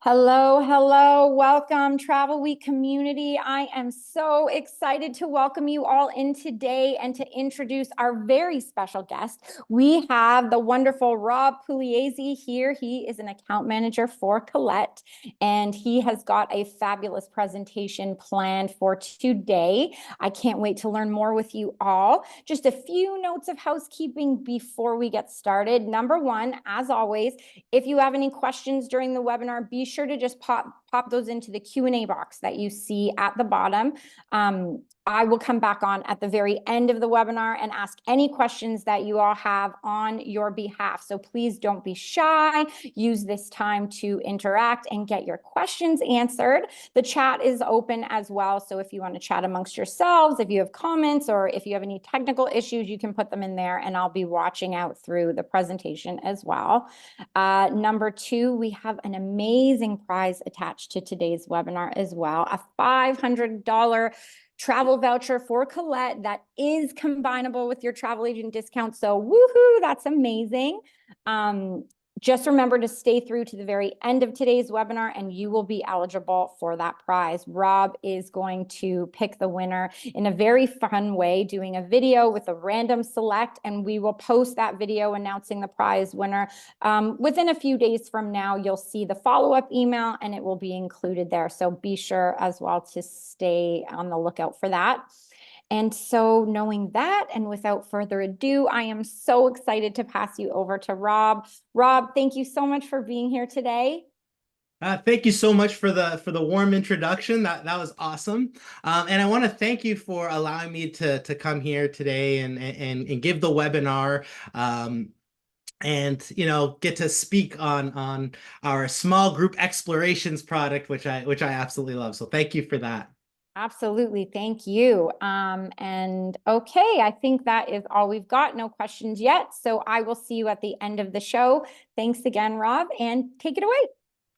Hello, hello, welcome Travel Week community. I am so excited to welcome you all in today and to introduce our very special guest. We have the wonderful Rob Pugliese here. He is an account manager for Collette, and he has got a fabulous presentation planned for today. I can't wait to learn more with you all. Just a few notes of housekeeping before we get started. Number one, as always, if you have any questions during the webinar, be sure to just pop those into the Q&A box that you see at the bottom. I will come back on at the very end of the webinar and ask any questions that you all have on your behalf. So please don't be shy. Use this time to interact and get your questions answered. The chat is open as well. So if you want to chat amongst yourselves, if you have comments, or if you have any technical issues, you can put them in there and I'll be watching out through the presentation as well. Number two, we have an amazing prize attached to today's webinar as well, a $500 travel voucher for Collette that is combinable with your travel agent discount. So woohoo, that's amazing. Just remember to stay through to the very end of today's webinar and you will be eligible for that prize. Rob is going to pick the winner in a very fun way, doing a video with a random select, and we will post that video announcing the prize winner. Within a few days from now, you'll see the follow-up email and it will be included there. So be sure as well to stay on the lookout for that. And so knowing that, and without further ado, I am so excited to pass you over to Rob. Rob, thank you so much for being here today. Thank you so much for the warm introduction. That was awesome. And I want to thank you for allowing me to come here today and give the webinar. And get to speak on our small group explorations product, which I absolutely love. So thank you for that. Absolutely. Thank you. And okay, I think that is all we've got. No questions yet. So I will see you at the end of the show. Thanks again, Rob, and take it away.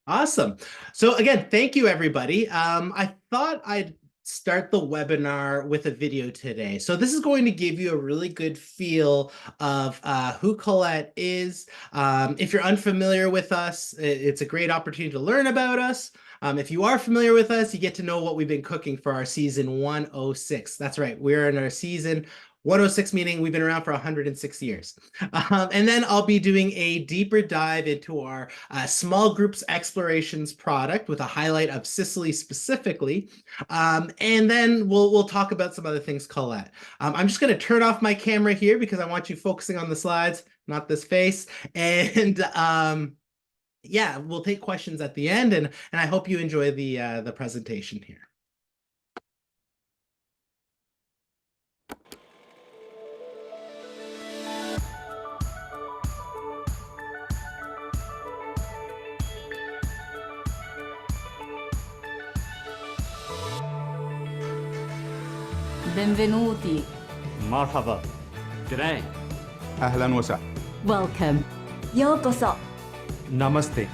Awesome. So again, thank you, everybody. I thought I'd start the webinar with a video today. So this is going to give you a really good feel of who Collette is. If you're unfamiliar with us, it's a great opportunity to learn about us. If you are familiar with us, you get to know what we've been cooking for our season 106. That's right, we're in our season 106, meaning we've been around for 106 years. And then I'll be doing a deeper dive into our small groups explorations product with a highlight of Sicily specifically. And then we'll talk about some other things, Collette. I'm just going to turn off my camera here because I want you focusing on the slides, not this face. And yeah, we'll take questions at the end, and I hope you enjoy the presentation here. Benvenuti. Marhaba. G'day. Ahlan wa sahlan. Welcome. Yokoso. Namaste.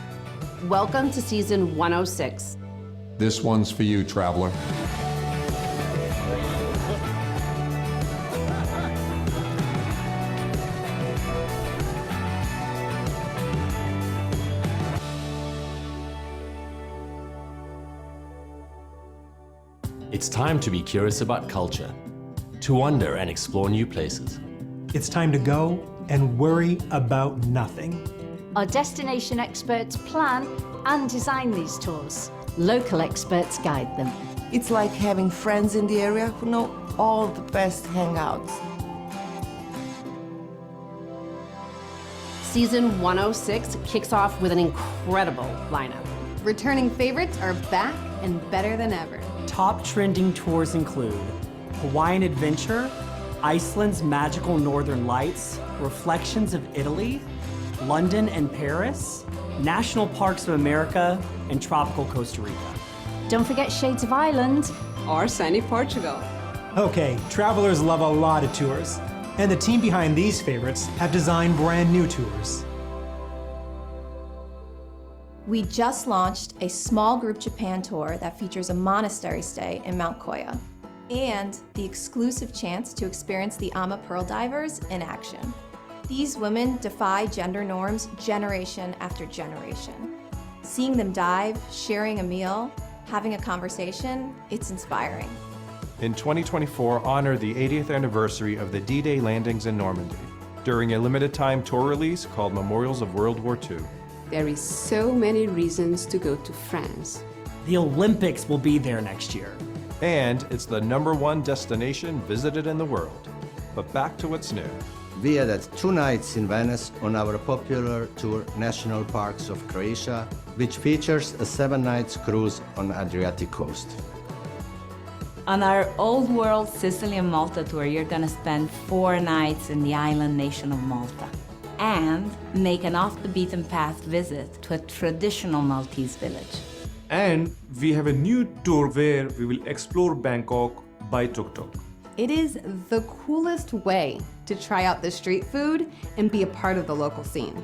Welcome to season 106. This one's for you, traveler. It's time to be curious about culture, to wander and explore new places. It's time to go and worry about nothing. Our destination experts plan and design these tours. Local experts guide them. It's like having friends in the area who know all the best hangouts. Season 106 kicks off with an incredible lineup. Returning favorites are back and better than ever. Top trending tours include Hawaiian Adventure, Iceland's Magical Northern Lights, Reflections of Italy, London and Paris, National Parks of America, and Tropical Costa Rica. Don't forget Shades of Ireland. Or sunny Portugal. Okay, travelers love a lot of tours, and the team behind these favorites have designed brand new tours. We just launched a small group Japan tour that features a monastery stay in Mount Koya and the exclusive chance to experience the Ama Pearl Divers in action. These women defy gender norms generation after generation. Seeing them dive, sharing a meal, having a conversation, it's inspiring. In 2024, honor the 80th anniversary of the D-Day landings in Normandy during a limited-time tour release called Memorials of World War II. There is so many reasons to go to France. The Olympics will be there next year. And it's the #1 destination visited in the world. But back to what's new. We added 2 nights in Venice on our popular tour National Parks of Croatia, which features a 7 nights cruise on the Adriatic coast. On our Old World Sicily and Malta tour, you're gonna spend 4 nights in the island nation of Malta and make an off-the-beaten-path visit to a traditional Maltese village. And we have a new tour where we will explore Bangkok by tuk-tuk. It is the coolest way to try out the street food and be a part of the local scene.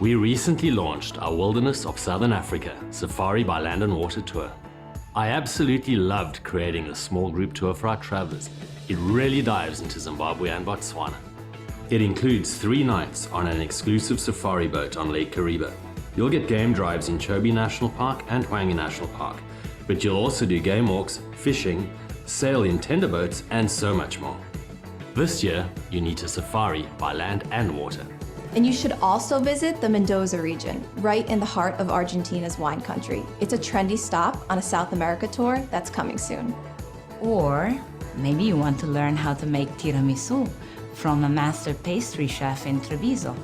We recently launched our Wilderness of Southern Africa Safari by Land and Water tour. I absolutely loved creating a small group tour for our travelers. It really dives into Zimbabwe and Botswana. It includes 3 nights on an exclusive safari boat on Lake Kariba. You'll get game drives in Chobe National Park and Hwange National Park, but you'll also do game walks, fishing, sail in tender boats, and so much more. This year, you need to safari by land and water. And you should also visit the Mendoza region, right in the heart of Argentina's wine country. It's a trendy stop on a South America tour that's coming soon. Or maybe you want to learn how to make tiramisu from a master pastry chef in Treviso,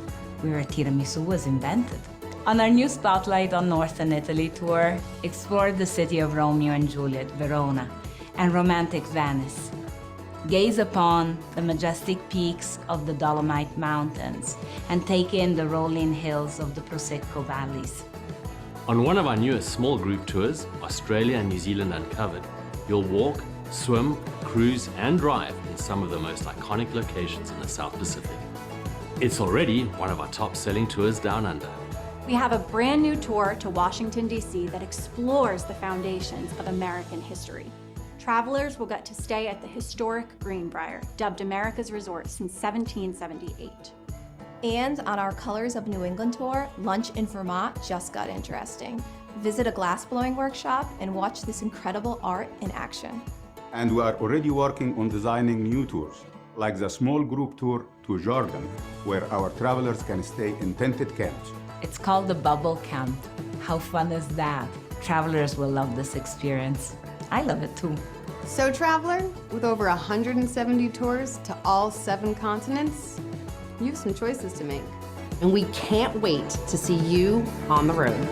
where tiramisu was invented. On our new Spotlight on Northern Italy tour, explore the city of Romeo and Juliet, Verona, and romantic Venice. Gaze upon the majestic peaks of the Dolomite Mountains and take in the rolling hills of the Prosecco valleys. On one of our newest small group tours, Australia and New Zealand Uncovered, you'll walk, swim, cruise, and drive in some of the most iconic locations in the South Pacific. It's already one of our top-selling tours down under. We have a brand new tour to Washington, D.C. that explores the foundations of American history. Travelers will get to stay at the historic Greenbrier, dubbed America's resort since 1778. And on our Colors of New England tour, lunch in Vermont just got interesting. Visit a glassblowing workshop and watch this incredible art in action. And we are already working on designing new tours, like the small group tour to Jordan, where our travelers can stay in tented camps. It's called the Bubble Camp. How fun is that? Travelers will love this experience. I love it too. So traveler, with over 170 tours to all 7 continents, you have some choices to make. And we can't wait to see you on the road.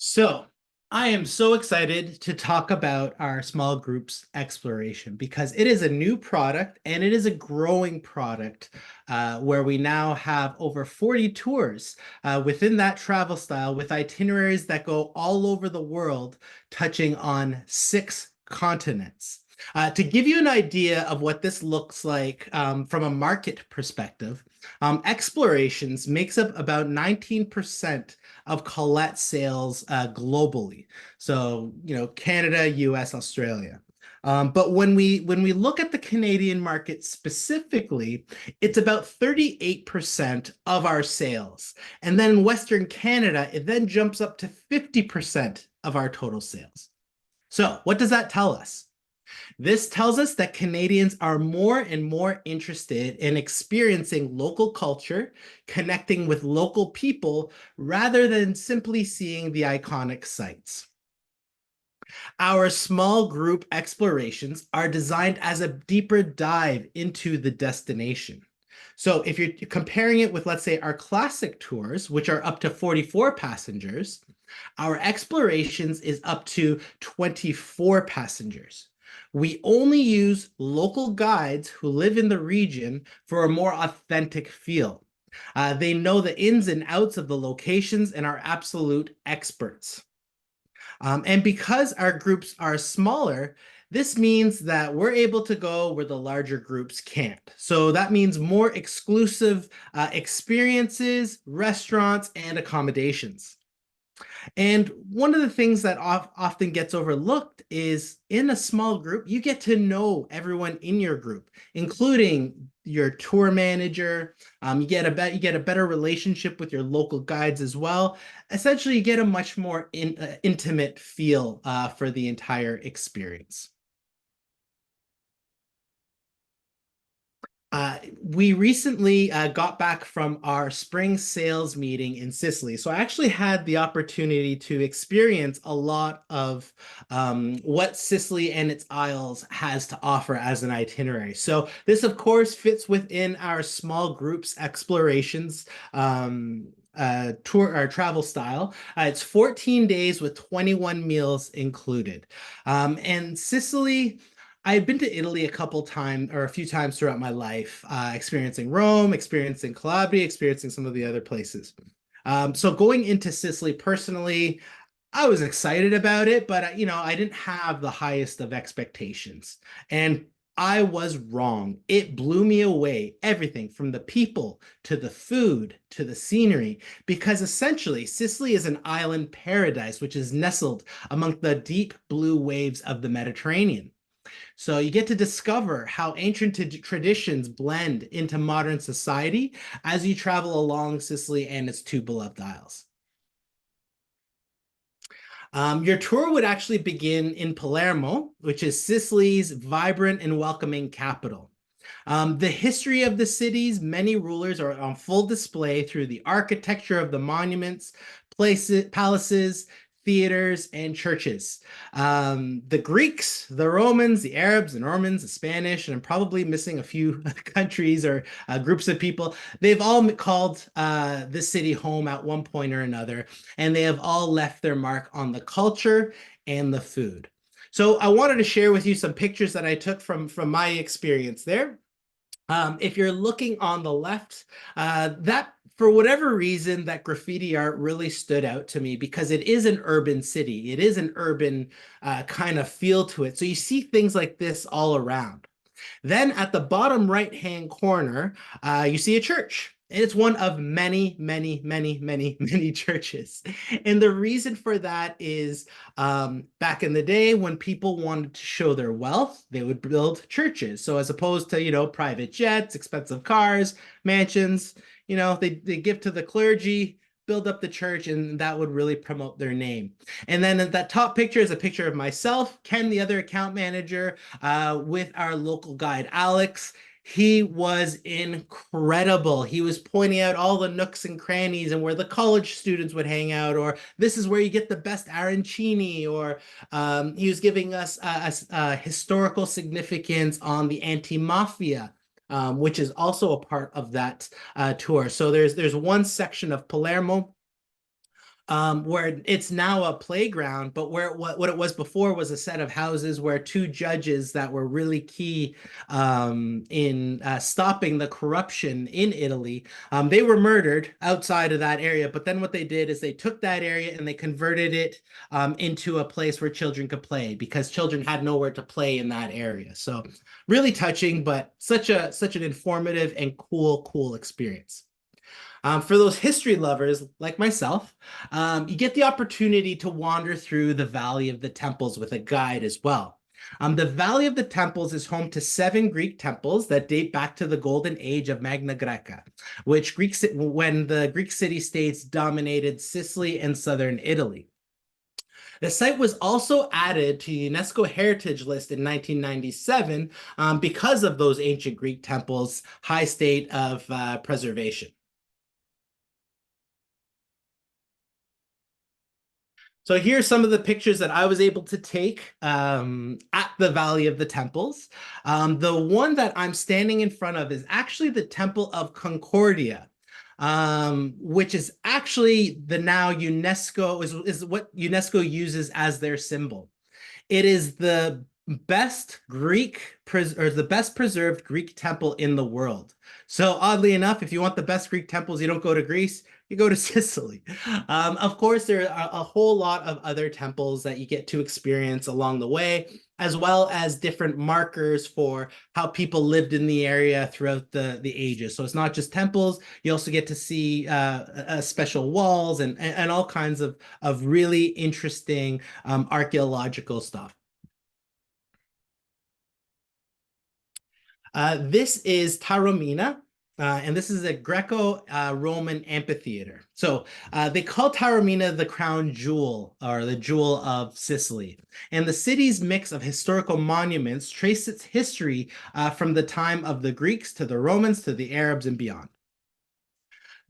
So I am so excited to talk about our small groups exploration because it is a new product and it is a growing product where we now have over 40 tours within that travel style with itineraries that go all over the world, touching on 6 continents. To give you an idea of what this looks like from a market perspective, Explorations makes up about 19% of Collette sales globally. So, Canada, US, Australia. But when we look at the Canadian market specifically, it's about 38% of our sales. And then in Western Canada, it then jumps up to 50% of our total sales. So what does that tell us? This tells us that Canadians are more and more interested in experiencing local culture, connecting with local people, rather than simply seeing the iconic sites. Our small group explorations are designed as a deeper dive into the destination. So if you're comparing it with, let's say, our classic tours, which are up to 44 passengers, our explorations is up to 24 passengers. We only use local guides who live in the region for a more authentic feel. They know the ins and outs of the locations and are absolute experts. And because our groups are smaller, This means that we're able to go where the larger groups can't. So that means more exclusive experiences, restaurants, and accommodations. And one of the things that often gets overlooked is in a small group, you get to know everyone in your group, including your tour manager. You get a better relationship with your local guides as well. Essentially, you get a much more intimate feel for the entire experience. We recently got back from our spring sales meeting in Sicily. So I actually had the opportunity to experience a lot of what Sicily and its isles has to offer as an itinerary. So this, of course, fits within our small groups explorations tour or travel style. It's 14 days with 21 meals included. And Sicily, I've been to Italy a couple times or a few times throughout my life, experiencing Rome, experiencing Calabria, experiencing some of the other places. So going into Sicily personally, I was excited about it, but I didn't have the highest of expectations. And I was wrong. It blew me away, everything from the people to the food to the scenery, because essentially Sicily is an island paradise, which is nestled among the deep blue waves of the Mediterranean. So you get to discover how ancient traditions blend into modern society as you travel along Sicily and its two beloved isles. Your tour would actually begin in Palermo, which is Sicily's vibrant and welcoming capital. The history of the city's many rulers are on full display through the architecture of the monuments, palaces, theaters, and churches. The Greeks, the Romans, the Arabs, the Normans, the Spanish, and I'm probably missing a few countries or groups of people. They've all called this city home at one point or another, and they have all left their mark on the culture and the food. So I wanted to share with you some pictures that I took from my experience there. If you're looking on the left, that for whatever reason, that graffiti art really stood out to me because it is an urban city. It is an urban kind of feel to it. So you see things like this all around. Then at the bottom right-hand corner, you see a church. It's one of many, many, many, many, many churches. And the reason for that is back in the day when people wanted to show their wealth, they would build churches. So as opposed to, private jets, expensive cars, mansions, they give to the clergy, build up the church, and that would really promote their name. And then that top picture is a picture of myself, Ken, the other account manager, with our local guide, Alex. He was incredible. He was pointing out all the nooks and crannies and where the college students would hang out, or this is where you get the best arancini, or he was giving us a historical significance on the anti-mafia, which is also a part of that tour. So there's one section of Palermo where it's now a playground, but where what it was before was a set of houses where two judges that were really key in stopping the corruption in Italy, they were murdered outside of that area. But then what they did is they took that area and they converted it into a place where children could play, because children had nowhere to play in that area. So really touching, but such an informative and cool experience. For those history lovers like myself, you get the opportunity to wander through the Valley of the Temples with a guide as well. The Valley of the Temples is home to 7 Greek temples that date back to the golden age of Magna Greca, when the Greek city-states dominated Sicily and southern Italy. The site was also added to UNESCO Heritage List in 1997 because of those ancient Greek temples' high state of preservation. So here's some of the pictures that I was able to take at the Valley of the Temples. The one that I'm standing in front of is actually the Temple of Concordia, which is actually the now UNESCO, is what UNESCO uses as their symbol. It is the best the best preserved Greek temple in the world. So oddly enough, if you want the best Greek temples, you don't go to Greece, you go to Sicily. Of course, there are a whole lot of other temples that you get to experience along the way, as well as different markers for how people lived in the area throughout the ages. So it's not just temples, you also get to see special walls and all kinds of really interesting archaeological stuff. This is Taormina, and this is a Greco-Roman amphitheater. So they call Taormina the crown jewel, or the jewel of Sicily. And the city's mix of historical monuments trace its history from the time of the Greeks to the Romans to the Arabs and beyond.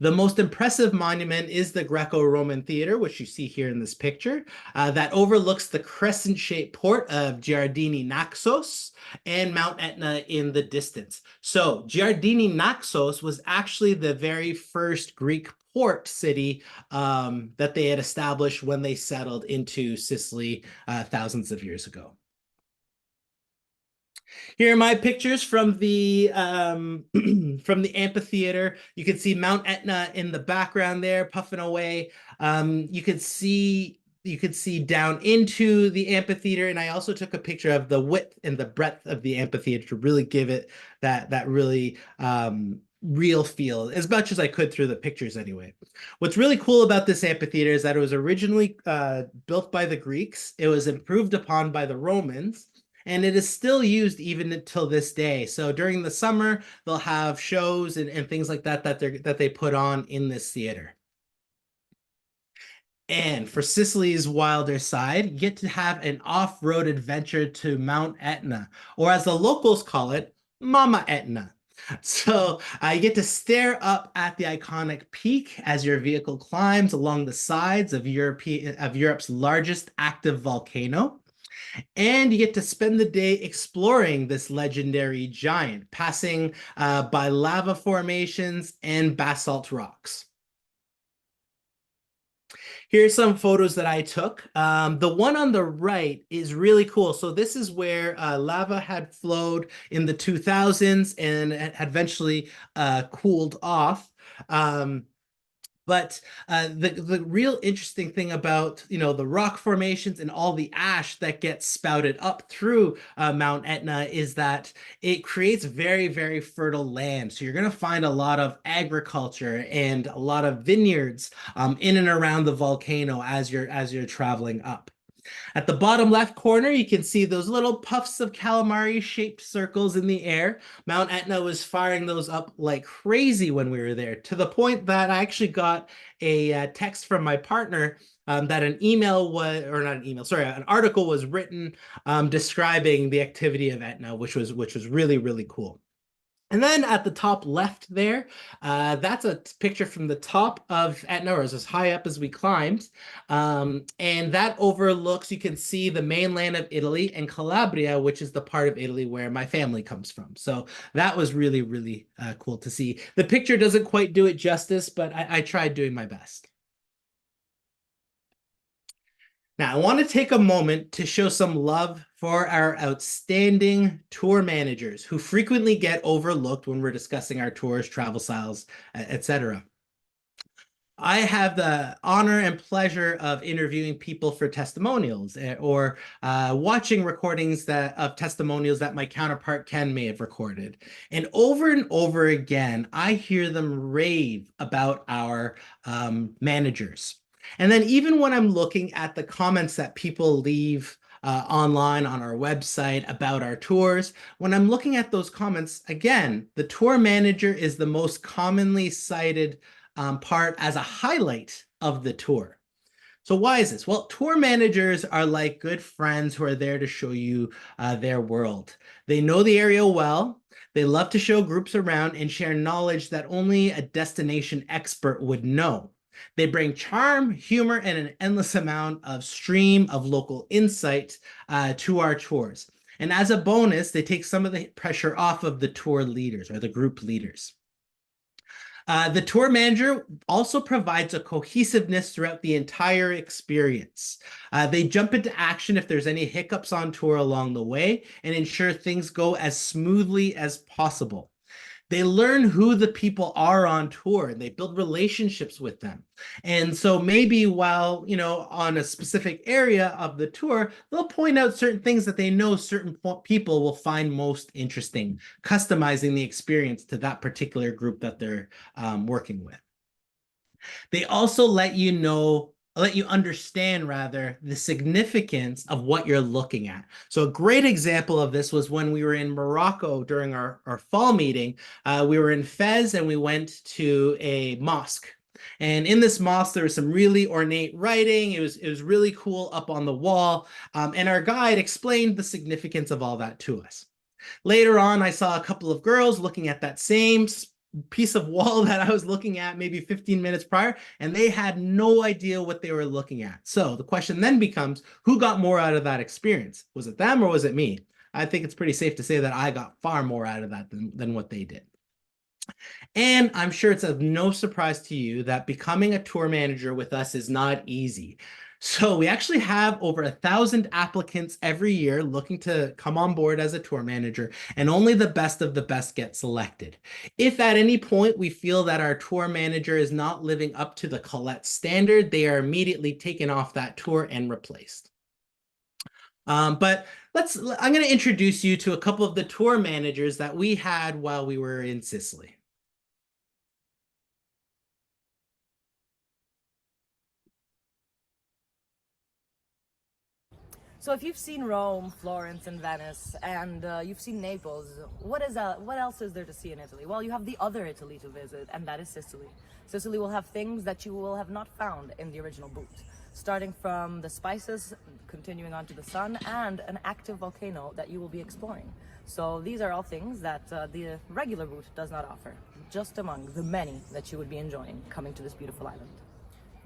The most impressive monument is the Greco-Roman Theater, which you see here in this picture, that overlooks the crescent-shaped port of Giardini Naxos and Mount Etna in the distance. So Giardini Naxos was actually the very first Greek port city that they had established when they settled into Sicily thousands of years ago. Here are my pictures from the from the amphitheater. You can see Mount Etna in the background there, puffing away. You could see down into the amphitheater, and I also took a picture of the width and the breadth of the amphitheater to really give it that really real feel, as much as I could through the pictures anyway. What's really cool about this amphitheater is that it was originally built by the Greeks. It was improved upon by the Romans, and it is still used even until this day. So during the summer, they'll have shows and things like that that they put on in this theater. And for Sicily's wilder side, you get to have an off-road adventure to Mount Etna, or as the locals call it, Mama Etna. So you get to stare up at the iconic peak as your vehicle climbs along the sides of Europe's largest active volcano. And you get to spend the day exploring this legendary giant, passing by lava formations and basalt rocks. Here's some photos that I took. The one on the right is really cool. So this is where lava had flowed in the 2000s and had eventually cooled off. But the real interesting thing about, the rock formations and all the ash that gets spouted up through Mount Etna is that it creates very, very fertile land. So you're going to find a lot of agriculture and a lot of vineyards in and around the volcano as you're traveling up. At the bottom left corner, you can see those little puffs of calamari-shaped circles in the air. Mount Etna was firing those up like crazy when we were there, to the point that I actually got a text from my partner that an article was written describing the activity of Etna, which was really, really cool. And then at the top left there, that's a picture from the top of Etna, or as high up as we climbed. And that overlooks, you can see the mainland of Italy and Calabria, which is the part of Italy where my family comes from. So that was really, really cool to see. The picture doesn't quite do it justice, but I tried doing my best. Now, I want to take a moment to show some love for our outstanding tour managers who frequently get overlooked when we're discussing our tours, travel styles, etc. I have the honor and pleasure of interviewing people for testimonials or watching recordings of testimonials that my counterpart Ken may have recorded. And over again, I hear them rave about our managers. And then even when I'm looking at the comments that people leave online on our website about our tours, when I'm looking at those comments, again, the tour manager is the most commonly cited part as a highlight of the tour. So why is this? Well, tour managers are like good friends who are there to show you their world. They know the area well. They love to show groups around and share knowledge that only a destination expert would know. They bring charm, humor, and an endless amount of stream of local insight to our tours. And as a bonus, they take some of the pressure off of the tour leaders or the group leaders. The tour manager also provides a cohesiveness throughout the entire experience. They jump into action if there's any hiccups on tour along the way and ensure things go as smoothly as possible. They learn who the people are on tour and they build relationships with them. And so maybe while, on a specific area of the tour, they'll point out certain things that they know certain people will find most interesting, customizing the experience to that particular group that they're working with. They also let you understand the significance of what you're looking at. So a great example of this was when we were in Morocco during our fall meeting. We were in Fez and we went to a mosque. And in this mosque, there was some really ornate writing. It was really cool up on the wall. And our guide explained the significance of all that to us. Later on, I saw a couple of girls looking at that same piece of wall that I was looking at maybe 15 minutes prior, and they had no idea what they were looking at. So the question then becomes, who got more out of that experience? Was it them or was it me? I think it's pretty safe to say that I got far more out of that than what they did. And I'm sure it's of no surprise to you that becoming a tour manager with us is not easy. So we actually have over 1,000 applicants every year looking to come on board as a tour manager, and only the best of the best get selected. If at any point we feel that our tour manager is not living up to the Collette standard, they are immediately taken off that tour and replaced. But I'm going to introduce you to a couple of the tour managers that we had while we were in Sicily. So if you've seen Rome, Florence, and Venice, and you've seen Naples, what else is there to see in Italy? Well, you have the other Italy to visit, and that is Sicily. Sicily will have things that you will have not found in the original boot, starting from the spices, continuing on to the sun, and an active volcano that you will be exploring. So these are all things that the regular boot does not offer, just among the many that you would be enjoying coming to this beautiful island.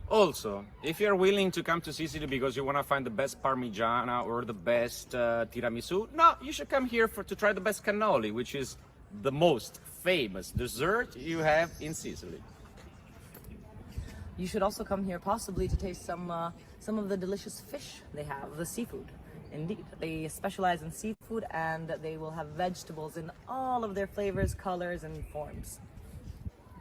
Also, if you're willing to come to Sicily because you want to find the best Parmigiana or the best tiramisu, no, you should come here to try the best cannoli, which is the most famous dessert you have in Sicily. You should also come here possibly to taste some of the delicious fish they have, the seafood. Indeed, they specialize in seafood and they will have vegetables in all of their flavors, colors, and forms.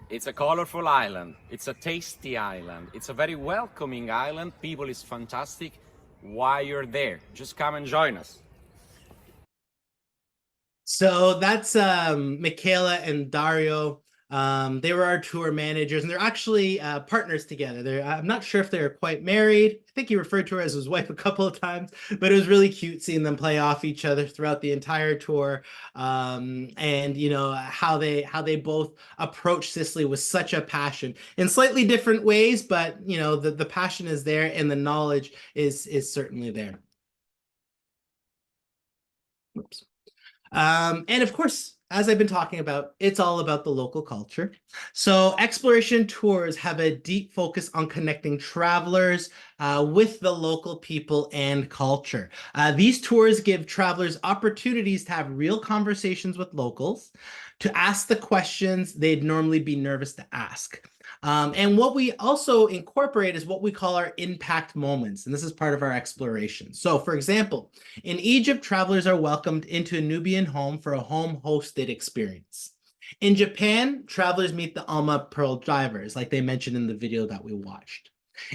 It's a colorful island. It's a tasty island. It's a very welcoming island. People is fantastic. While you're there, just come and join us. So that's Michaela and Dario. They were our tour managers, and they're actually partners together. I'm not sure if they're quite married. I think he referred to her as his wife a couple of times, but it was really cute seeing them play off each other throughout the entire tour. And how they both approach Sicily with such a passion in slightly different ways, but the passion is there and the knowledge is certainly there. Oops. And of course, as I've been talking about, it's all about the local culture. So exploration tours have a deep focus on connecting travelers with the local people and culture. These tours give travelers opportunities to have real conversations with locals, to ask the questions they'd normally be nervous to ask. And what we also incorporate is what we call our impact moments. And this is part of our exploration. So for example, in Egypt, travelers are welcomed into a Nubian home for a home-hosted experience. In Japan, travelers meet the Alma pearl divers, like they mentioned in the video that we watched.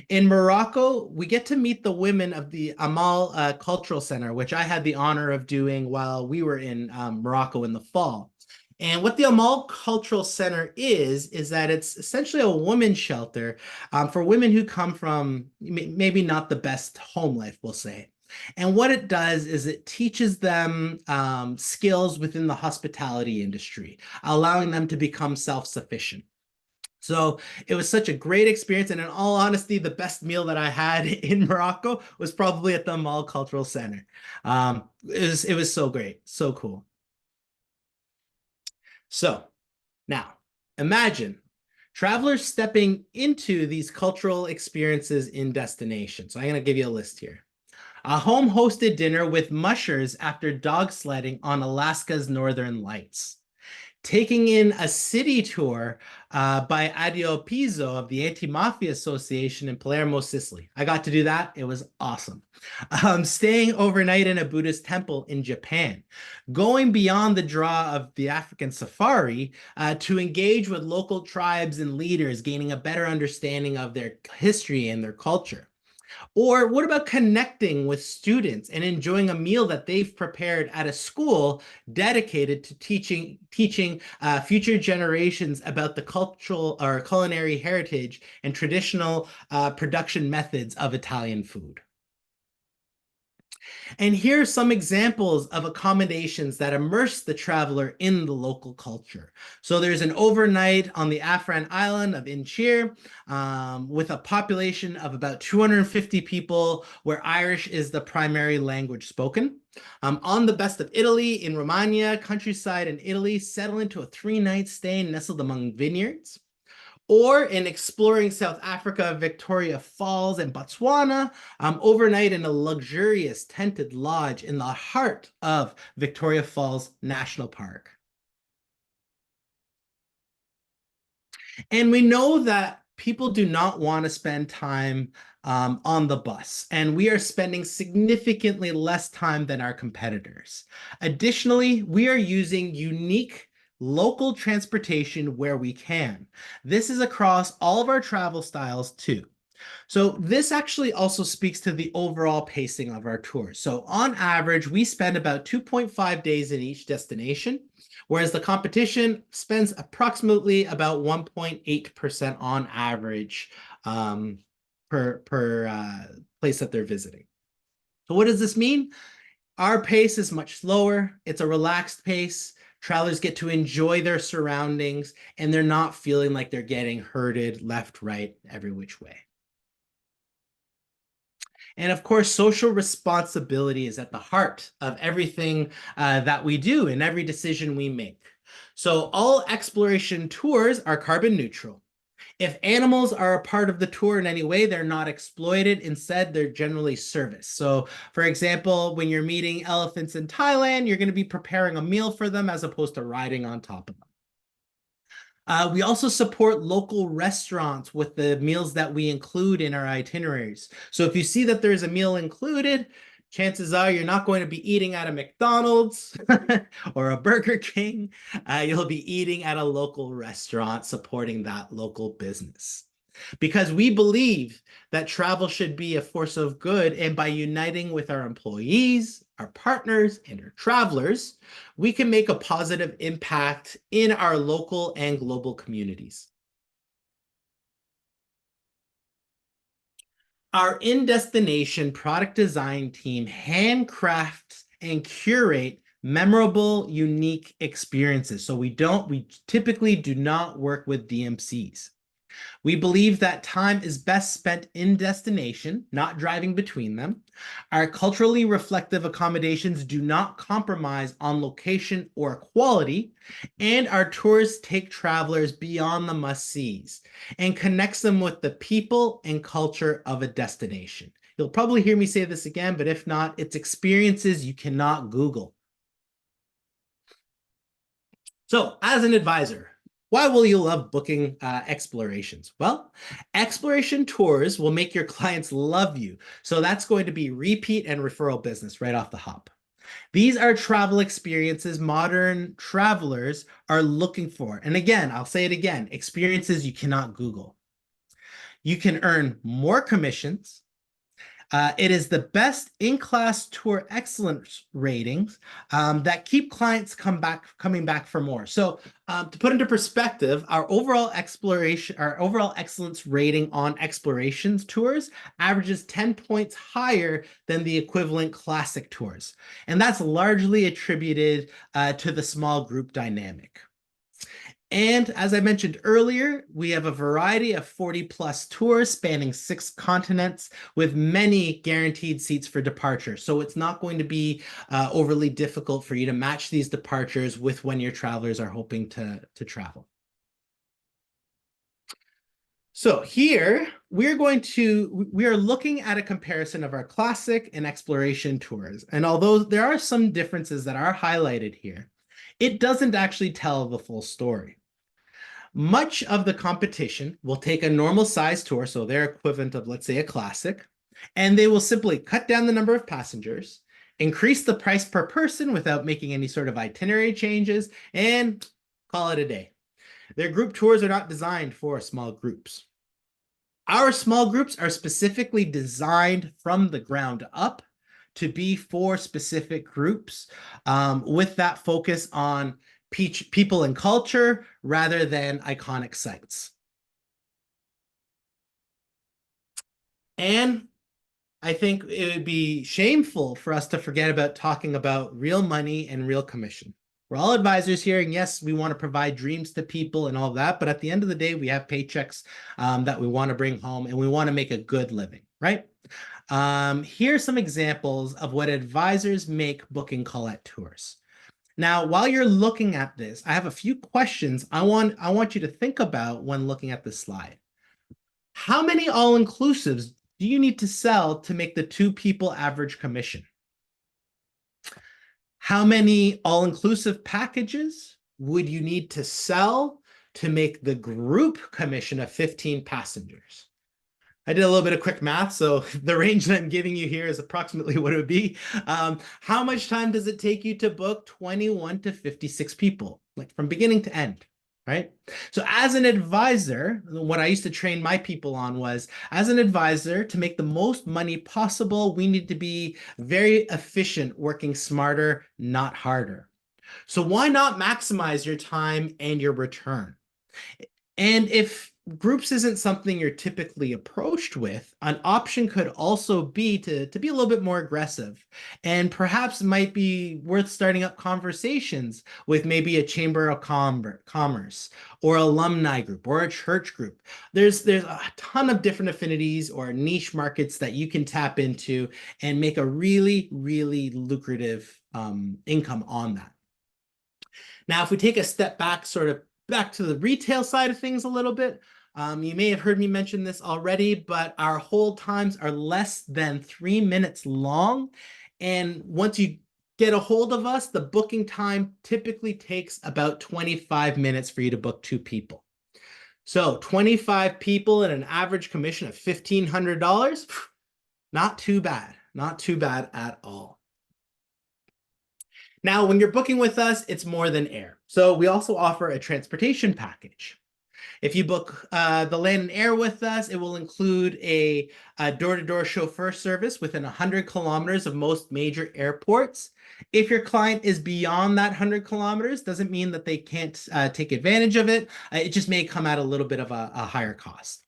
In Morocco, we get to meet the women of the Amal Cultural Center, which I had the honor of doing while we were in Morocco in the fall. And what the Amal Cultural Center is that it's essentially a women's shelter for women who come from maybe not the best home life, we'll say. And what it does is it teaches them skills within the hospitality industry, allowing them to become self-sufficient. So it was such a great experience. And in all honesty, the best meal that I had in Morocco was probably at the Amal Cultural Center. It was so great, so cool. So now imagine travelers stepping into these cultural experiences in destinations. So I'm going to give you a list here. A home-hosted dinner with mushers after dog sledding on Alaska's Northern Lights. taking in a city tour by Adio Pizzo of the Anti-Mafia Association in Palermo, Sicily. I got to do that. It was awesome. Staying overnight in a Buddhist temple in Japan, going beyond the draw of the African safari to engage with local tribes and leaders, gaining a better understanding of their history and their culture. Or what about connecting with students and enjoying a meal that they've prepared at a school dedicated to teaching future generations about the cultural or culinary heritage and traditional production methods of Italian food? And here are some examples of accommodations that immerse the traveler in the local culture. So there's an overnight on the Afran island of Inchir with a population of about 250 people where Irish is the primary language spoken. On the Best of Italy in Romagna, countryside in Italy, settle into a 3-night stay nestled among vineyards. Or in exploring South Africa, Victoria Falls, and Botswana, overnight in a luxurious tented lodge in the heart of Victoria Falls National Park. And we know that people do not want to spend time on the bus, and we are spending significantly less time than our competitors. Additionally, we are using unique local transportation where we can. This is across all of our travel styles too. So this actually also speaks to the overall pacing of our tours. So on average, we spend about 2.5 days in each destination, whereas the competition spends approximately about 1.8% on average per place that they're visiting. So what does this mean? Our pace is much slower. It's a relaxed pace. Travelers get to enjoy their surroundings, and they're not feeling like they're getting herded left, right, every which way. And of course, social responsibility is at the heart of everything that we do and every decision we make. So all exploration tours are carbon neutral. If animals are a part of the tour in any way, they're not exploited. Instead, they're generally serviced. So for example, when you're meeting elephants in Thailand, you're going to be preparing a meal for them as opposed to riding on top of them. We also support local restaurants with the meals that we include in our itineraries. So if you see that there's a meal included, chances are you're not going to be eating at a McDonald's or a Burger King. You'll be eating at a local restaurant supporting that local business. Because we believe that travel should be a force of good, and by uniting with our employees, our partners, and our travelers, we can make a positive impact in our local and global communities. Our in-destination product design team handcrafts and curate memorable, unique experiences. So we typically do not work with DMCs. We believe that time is best spent in destination, not driving between them. Our culturally reflective accommodations do not compromise on location or quality, and our tours take travelers beyond the must-sees and connects them with the people and culture of a destination. You'll probably hear me say this again, but if not, it's experiences you cannot Google. So, as an advisor, why will you love booking explorations? Well, exploration tours will make your clients love you. So that's going to be repeat and referral business right off the hop. These are travel experiences modern travelers are looking for. And again, I'll say it again, experiences you cannot Google. You can earn more commissions. It is the best in-class tour excellence ratings that keep clients coming back for more. So to put into perspective, our overall excellence rating on explorations tours averages 10 points higher than the equivalent classic tours. And that's largely attributed to the small group dynamic. And as I mentioned earlier, we have a variety of 40+ tours spanning 6 continents with many guaranteed seats for departure. So it's not going to be overly difficult for you to match these departures with when your travelers are hoping to travel. So here we are looking at a comparison of our classic and exploration tours. And although there are some differences that are highlighted here, it doesn't actually tell the full story. Much of the competition will take a normal size tour, so their equivalent of, let's say, a classic, and they will simply cut down the number of passengers, increase the price per person without making any sort of itinerary changes, and call it a day. Their group tours are not designed for small groups. Our small groups are specifically designed from the ground up to be for specific groups, with that focus on people and culture rather than iconic sites. And I think it would be shameful for us to forget about talking about real money and real commission. We're all advisors here, and yes, we want to provide dreams to people and all that, but at the end of the day, we have paychecks that we want to bring home, and we want to make a good living, right? Here are some examples of what advisors make booking Collette tours. Now, while you're looking at this, I have a few questions I want you to think about when looking at this slide. How many all-inclusives do you need to sell to make the 2 people average commission? How many all-inclusive packages would you need to sell to make the group commission of 15 passengers? I did a little bit of quick math, so the range that I'm giving you here is approximately what it would be. How much time does it take you to book 21 to 56 people, like from beginning to end, right? So as an advisor, what I used to train my people on was, as an advisor, to make the most money possible, we need to be very efficient, working smarter, not harder. So why not maximize your time and your return? And if groups isn't something you're typically approached with, an option could also be to be a little bit more aggressive, and perhaps might be worth starting up conversations with maybe a chamber of commerce or alumni group or a church group. There's a ton of different affinities or niche markets that you can tap into and make a really, really lucrative income on that. Now, if we take a step back, sort of back to the retail side of things a little bit, you may have heard me mention this already, but our hold times are less than 3 minutes long. And once you get a hold of us, the booking time typically takes about 25 minutes for you to book 2 people. So 25 people at an average commission of $1,500, not too bad, not too bad at all. Now, when you're booking with us, it's more than air. So we also offer a transportation package. If you book the land and air with us, it will include a door-to-door chauffeur service within 100 kilometers of most major airports. If your client is beyond that 100 kilometers, doesn't mean that they can't take advantage of it. It just may come at a little bit of a higher cost.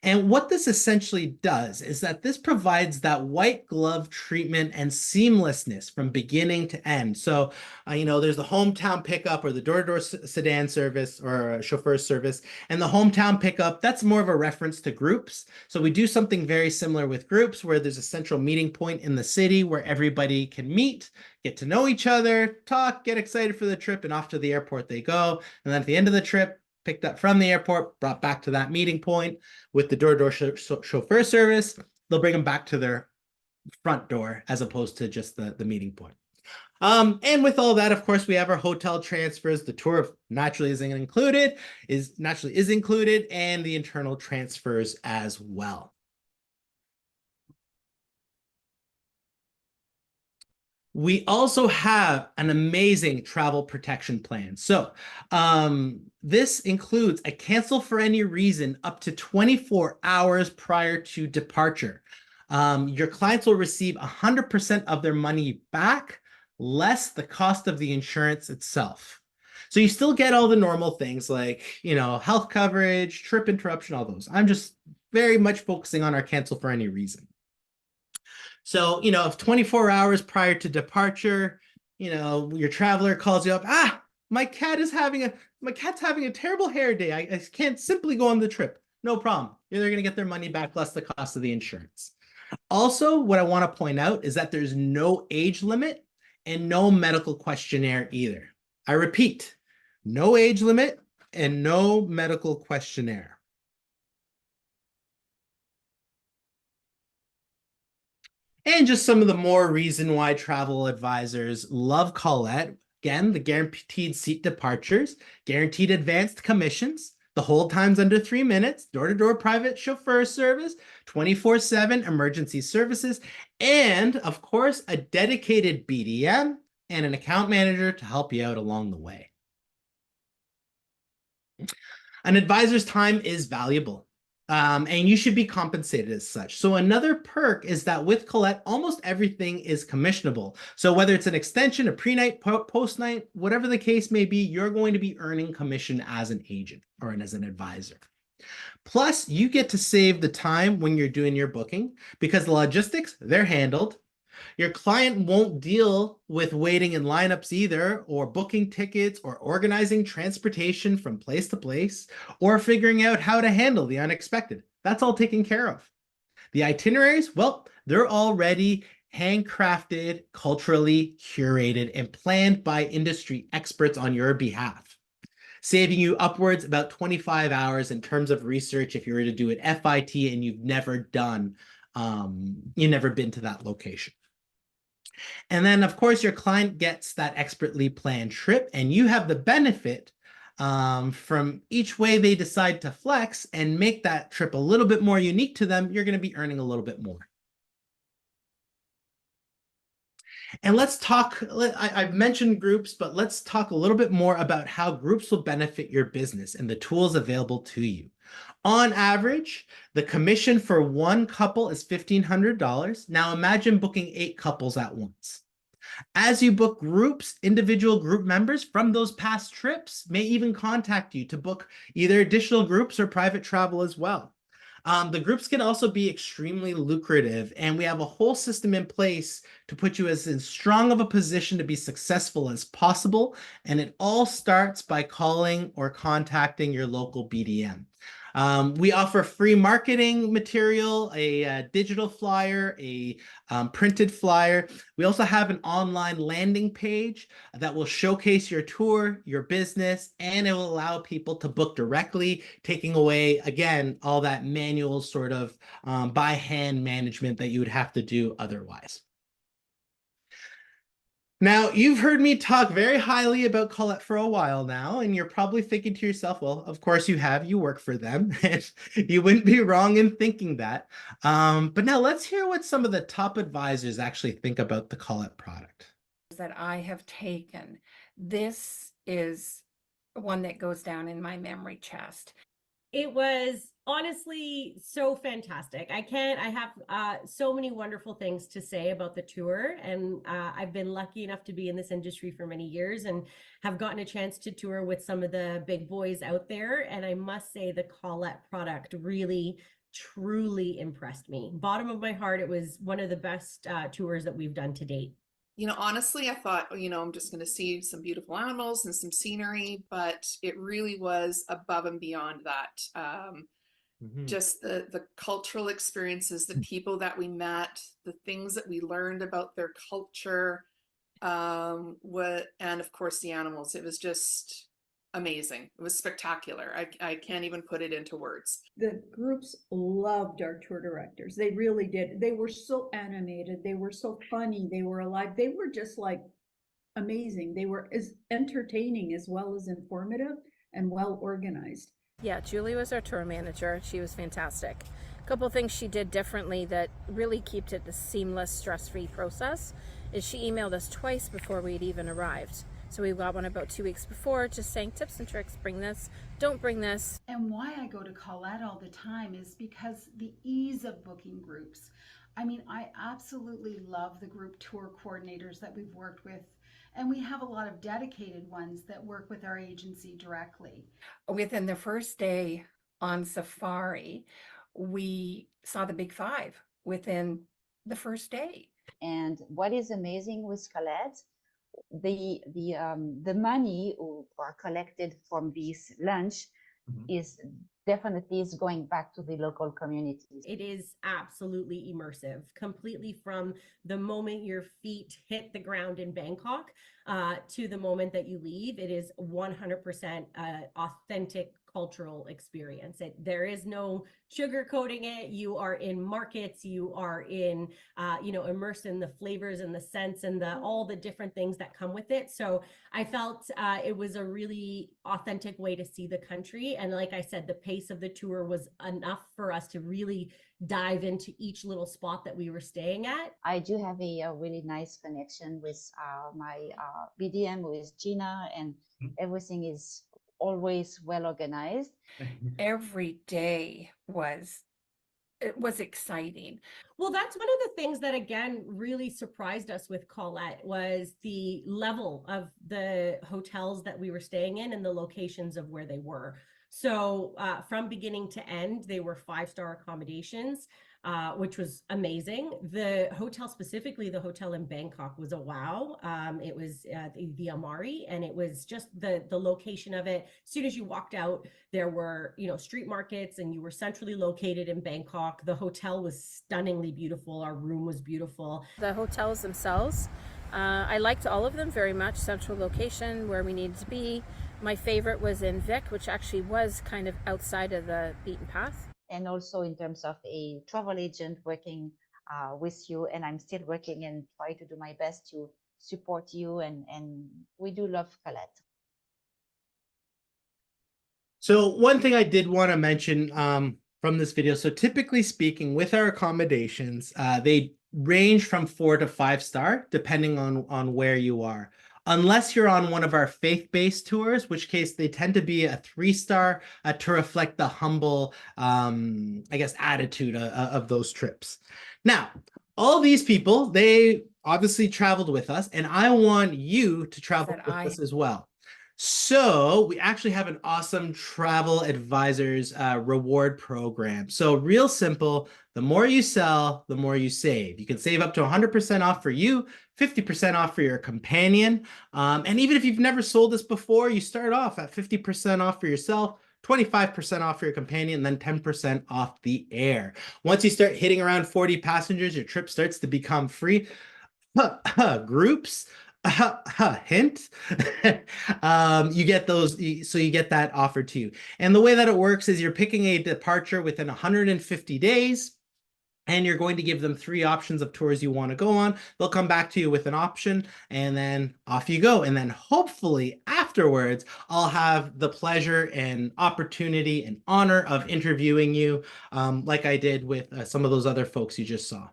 And what this essentially does is that this provides that white glove treatment and seamlessness from beginning to end. So, there's the hometown pickup or the door-to-door sedan service or chauffeur service, and the hometown pickup, that's more of a reference to groups. So we do something very similar with groups where there's a central meeting point in the city where everybody can meet, get to know each other, talk, get excited for the trip, and off to the airport they go. And then at the end of the trip, picked up from the airport, brought back to that meeting point with the door-to-door chauffeur service. They'll bring them back to their front door as opposed to just the meeting point. And with all that, of course, we have our hotel transfers. The tour naturally is included, and the internal transfers as well. We also have an amazing travel protection plan. So this includes a cancel for any reason up to 24 hours prior to departure. Your clients will receive 100% of their money back, less the cost of the insurance itself. So you still get all the normal things like, health coverage, trip interruption, all those. I'm just very much focusing on our cancel for any reason. So, if 24 hours prior to departure, your traveler calls you up, my cat's having a terrible hair day. I can't simply go on the trip. No problem. They're going to get their money back less the cost of the insurance. Also, what I want to point out is that there's no age limit and no medical questionnaire either. I repeat, no age limit and no medical questionnaire. And just some of the more reason why travel advisors love Collette. Again, the guaranteed seat departures, guaranteed advanced commissions, the hold times under 3 minutes, door-to-door private chauffeur service, 24/7 emergency services, and of course, a dedicated BDM and an account manager to help you out along the way. An advisor's time is valuable. And you should be compensated as such. So another perk is that with Collette, almost everything is commissionable. So whether it's an extension, a pre-night, post-night, whatever the case may be, you're going to be earning commission as an agent or as an advisor. Plus, you get to save the time when you're doing your booking because the logistics, they're handled. Your client won't deal with waiting in lineups either, or booking tickets, or organizing transportation from place to place, or figuring out how to handle the unexpected. That's all taken care of. The itineraries, well, they're already handcrafted, culturally curated, and planned by industry experts on your behalf, saving you upwards about 25 hours in terms of research if you were to do it FIT and you've never been to that location. And then, of course, your client gets that expertly planned trip, and you have the benefit from each way they decide to flex and make that trip a little bit more unique to them. You're going to be earning a little bit more. And let's talk, I've mentioned groups, but let's talk a little bit more about how groups will benefit your business and the tools available to you. On average, the commission for one couple is $1,500. Now imagine booking 8 couples at once. As you book groups, individual group members from those past trips may even contact you to book either additional groups or private travel as well. The groups can also be extremely lucrative, and we have a whole system in place to put you as in strong of a position to be successful as possible. And it all starts by calling or contacting your local BDM. We offer free marketing material, a digital flyer, a printed flyer. We also have an online landing page that will showcase your tour, your business, and it will allow people to book directly, taking away, again, all that manual sort of by hand management that you would have to do otherwise. Now, you've heard me talk very highly about Collette for a while now, and you're probably thinking to yourself, well, of course you have, you work for them, and you wouldn't be wrong in thinking that. But now let's hear what some of the top advisors actually think about the Collette product. That I have taken. This is one that goes down in my memory chest. It was honestly so fantastic. I have so many wonderful things to say about the tour, and I've been lucky enough to be in this industry for many years and have gotten a chance to tour with some of the big boys out there. And I must say the Collette product really, truly impressed me. Bottom of my heart, it was one of the best tours that we've done to date. You know, honestly, I thought, I'm just going to see some beautiful animals and some scenery, but it really was above and beyond that. Just the cultural experiences, the people that we met, the things that we learned about their culture, and of course the animals. It was just amazing. It was spectacular. I can't even put it into words. The groups loved our tour directors. They really did. They were so animated. They were so funny. They were alive. They were just like amazing. They were as entertaining as well as informative and well organized. Yeah, Julie was our tour manager. She was fantastic. A couple of things she did differently that really kept it a seamless, stress-free process is she emailed us twice before we'd even arrived. So we got one about 2 weeks before, just saying tips and tricks, bring this, don't bring this. And why I go to Collette all the time is because the ease of booking groups. I mean, I absolutely love the group tour coordinators that we've worked with. And we have a lot of dedicated ones that work with our agency directly. Within the first day on safari, we saw the Big Five within the first day. And what is amazing with Collette, the money are collected from this lunch is definitely going back to the local communities. It is absolutely immersive, completely from the moment your feet hit the ground in Bangkok to the moment that you leave. It is 100% authentic cultural experience. There is no sugarcoating it. You are in markets, you are in, immersed in the flavors and the scents and all the different things that come with it. So I felt it was a really authentic way to see the country. And like I said, the pace of the tour was enough for us to really dive into each little spot that we were staying at. I do have a really nice connection with my BDM, with Gina, and everything is always well organized. Every day was exciting. Well, that's one of the things that, again, really surprised us with Collette was the level of the hotels that we were staying in and the locations of where they were. So from beginning to end, they were 5-star accommodations, which was amazing. The hotel, specifically the hotel in Bangkok, was a wow. It was the Amari, and it was just the location of it. As soon as you walked out, there were, street markets, and you were centrally located in Bangkok. The hotel was stunningly beautiful. Our room was beautiful. The hotels themselves, I liked all of them very much. Central location, where we needed to be. My favorite was in Vic, which actually was kind of outside of the beaten path. And also in terms of a travel agent working with you, and I'm still working and try to do my best to support you, and we do love Collette. So one thing I did want to mention from this video, so typically speaking, with our accommodations, they range from 4 to 5 star, depending on where you are. Unless you're on one of our faith-based tours, which case they tend to be a 3-star to reflect the humble, attitude of those trips. Now, all these people, they obviously traveled with us, and I want you to travel with us as well. So we actually have an awesome travel advisors reward program. So real simple, the more you sell, the more you save. You can save up to 100% off for you, 50% off for your companion. And even if you've never sold this before, you start off at 50% off for yourself, 25% off for your companion, and then 10% off the air. Once you start hitting around 40 passengers, your trip starts to become free. Groups. Hint. You get those, so you get that offer too. And the way that it works is you're picking a departure within 150 days, and you're going to give them 3 options of tours you want to go on. They'll come back to you with an option, and then off you go. And then hopefully afterwards, I'll have the pleasure and opportunity and honor of interviewing you, like I did with some of those other folks you just saw.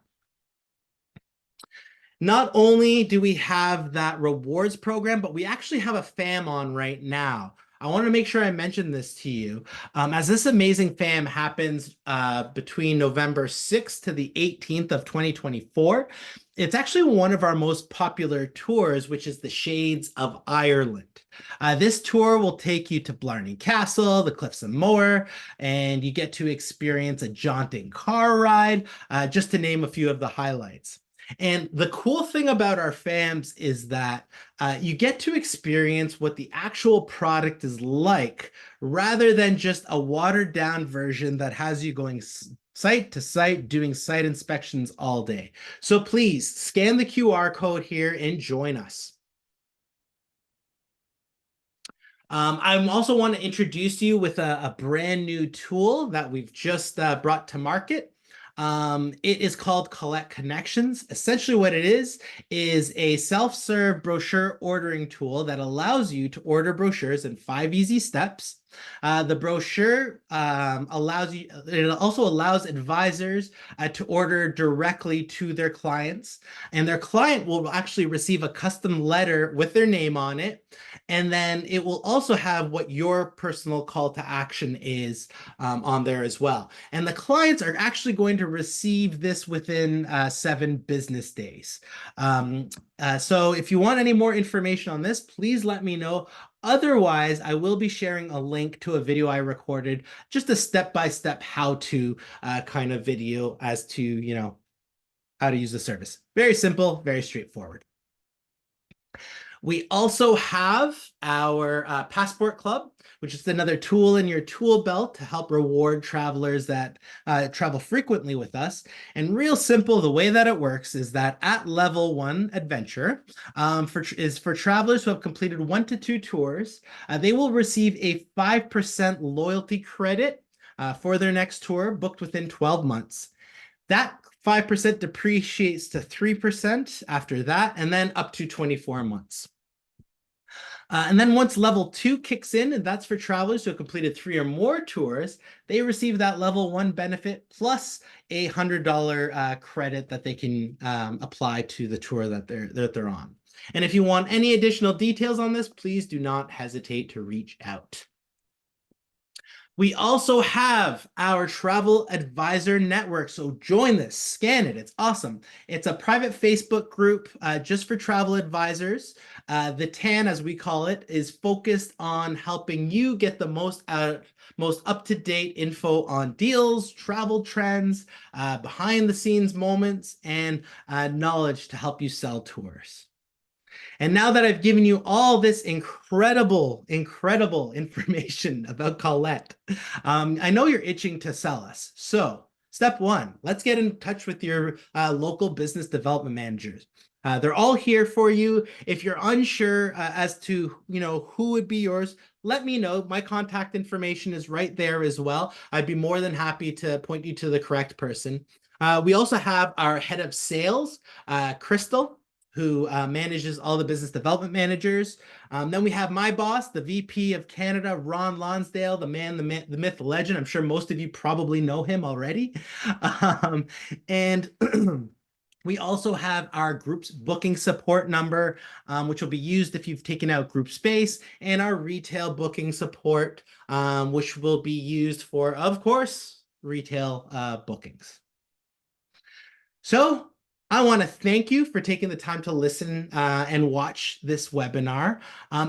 Not only do we have that rewards program, but we actually have a FAM on right now. I want to make sure I mention this to you, as this amazing FAM happens between November 6th to the 18th of 2024. It's actually one of our most popular tours, which is the Shades of Ireland. This tour will take you to Blarney Castle, the Cliffs of Moher, and you get to experience a jaunting car ride, just to name a few of the highlights. And the cool thing about our FAMs is that you get to experience what the actual product is like, rather than just a watered down version that has you going site to site, doing site inspections all day. So please scan the QR code here and join us. I also want to introduce you with a brand new tool that we've just brought to market. It is called Collette Connections. Essentially what it is a self-serve brochure ordering tool that allows you to order brochures in 5 easy steps. The brochure it also allows advisors to order directly to their clients, and their client will actually receive a custom letter with their name on it. And then it will also have what your personal call to action is on there as well. And the clients are actually going to receive this within 7 business days. So if you want any more information on this, please let me know. Otherwise, I will be sharing a link to a video I recorded, just a step-by-step how-to kind of video as to, how to use the service. Very simple, very straightforward. We also have our Passport Club, which is another tool in your tool belt to help reward travelers that travel frequently with us. And real simple, the way that it works is that at level 1 adventure for travelers who have completed 1 to 2 tours, they will receive a 5% loyalty credit for their next tour booked within 12 months. That 5% depreciates to 3% after that, and then up to 24 months. And then once level 2 kicks in, and that's for travelers who have completed 3 or more tours, they receive that level 1 benefit plus a $100 credit that they can apply to the tour that they're on. And if you want any additional details on this, please do not hesitate to reach out. We also have our travel advisor network. So join this, scan it. It's awesome. It's a private Facebook group just for travel advisors. The TAN, as we call it, is focused on helping you get the most up-to-date info on deals, travel trends, behind the scenes moments, and knowledge to help you sell tours. And now that I've given you all this incredible information about Collette, I know you're itching to sell us. So step 1, let's get in touch with your local business development managers. They're all here for you. If you're unsure as to who would be yours, let me know. My contact information is right there as well. I'd be more than happy to point you to the correct person. We also have our head of sales, Crystal, who manages all the business development managers. Then we have my boss, the VP of Canada, Ron Lonsdale, the man, the myth, the legend. I'm sure most of you probably know him already. And we also have our group's booking support number, which will be used if you've taken out group space, and our retail booking support, which will be used for, of course, retail bookings. So I want to thank you for taking the time to listen and watch this webinar.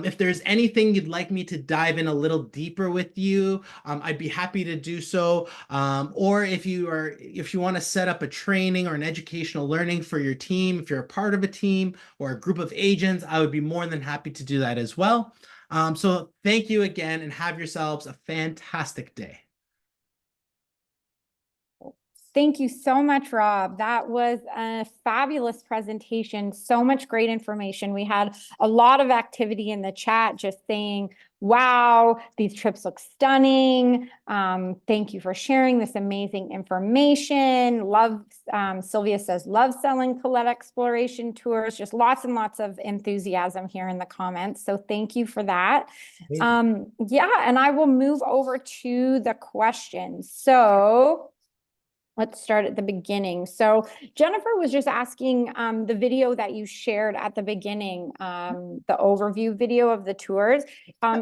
If there's anything you'd like me to dive in a little deeper with you, I'd be happy to do so. Or if you want to set up a training or an educational learning for your team, if you're a part of a team or a group of agents, I would be more than happy to do that as well. So thank you again, and have yourselves a fantastic day. Thank you so much, Rob. That was a fabulous presentation. So much great information. We had a lot of activity in the chat just saying, wow, these trips look stunning. Thank you for sharing this amazing information. Love, Sylvia says, love selling Collette exploration tours. Just lots and lots of enthusiasm here in the comments. So thank you for that. Yeah, and I will move over to the questions. So let's start at the beginning. So Jennifer was just asking the video that you shared at the beginning, the overview video of the tours.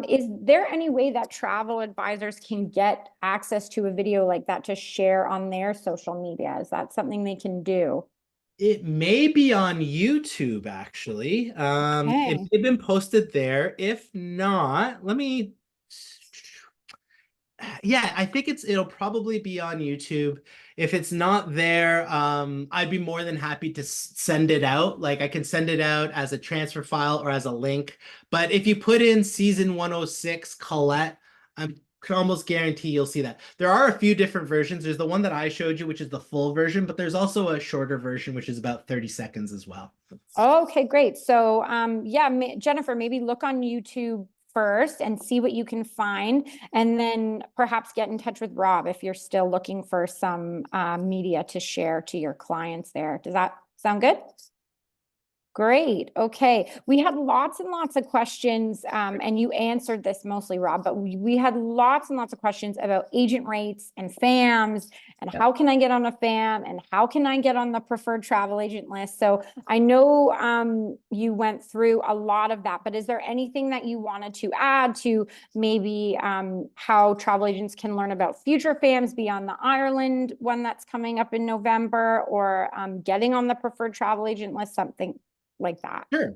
Is there any way that travel advisors can get access to a video like that to share on their social media? Is that something they can do? It may be on YouTube, actually. It may have been posted there. If not, let me... Yeah, I think it'll probably be on YouTube. If it's not there, I'd be more than happy to send it out. Like, I can send it out as a transfer file or as a link. But if you put in season 106 Collette, I can almost guarantee you'll see that. There are a few different versions. There's the one that I showed you, which is the full version, but there's also a shorter version, which is about 30 seconds as well. Okay, great. So yeah, Jennifer, maybe look on YouTube first and see what you can find, and then perhaps get in touch with Rob if you're still looking for some media to share to your clients there. Does that sound good? Great. Okay. We had lots and lots of questions, and you answered this mostly, Rob, but we had lots and lots of questions about agent rates and FAMs and how can I get on a FAM and how can I get on the preferred travel agent list. So I know you went through a lot of that, but is there anything that you wanted to add to maybe how travel agents can learn about future FAMs beyond the Ireland one that's coming up in November, or getting on the preferred travel agent list, something like that? Sure.